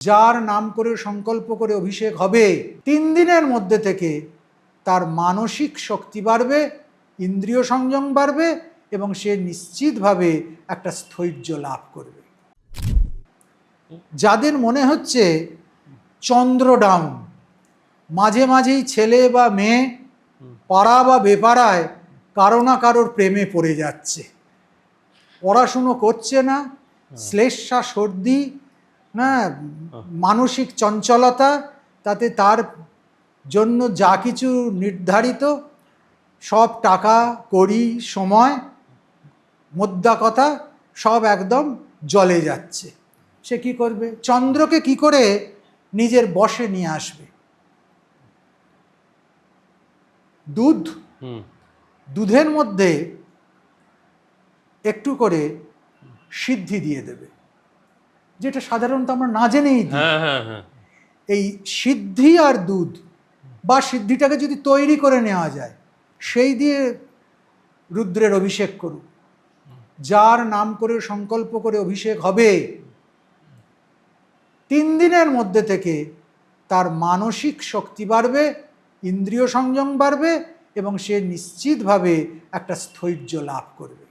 যার নাম করে সংকল্প করে অভিষেক হবে 3 দিনের মধ্যে থেকে তার মানসিক শক্তি বাড়বে, ইন্দ্রিয় সংযম বাড়বে এবং সে নিশ্চিতভাবে একটা স্থৈর্য লাভ করবে। যাদের মনে হচ্ছে চন্দ্র ডাউন, মাঝে মাঝেই ছেলে বা মেয়ে পাড়া বা বেপাড়ায় কারো না কারোর প্রেমে পড়ে যাচ্ছে, পড়াশুনো করছে না, শ্লেষা সর্দি, মানসিক চঞ্চলতা, তাতে তার জন্য যা কিছু নির্ধারিত সব টাকা কড়ি সময় মোদ্দা কথা সব একদম জলে যাচ্ছে। সে কি করবে? চন্দ্রকে কি করে নিজের বশে নিয়ে আসবে? দুধের মধ্যে একটু করে সিদ্ধি দিয়ে দেবে, যেটা সাধারণত আমরা না জেনেই দিই। এই সিদ্ধি আর দুধ বা সিদ্ধিটাকে যদি তৈরি করে নেওয়া যায়, সেই দিয়ে রুদ্রের অভিষেক করুক। যার নাম করে সংকল্প করে অভিষেক হবে 3 দিনের মধ্যে থেকে তার মানসিক শক্তি বাড়বে, ইন্দ্রিয় সংযম বাড়বে এবং সে নিশ্চিতভাবে একটা স্থৈর্য লাভ করবে।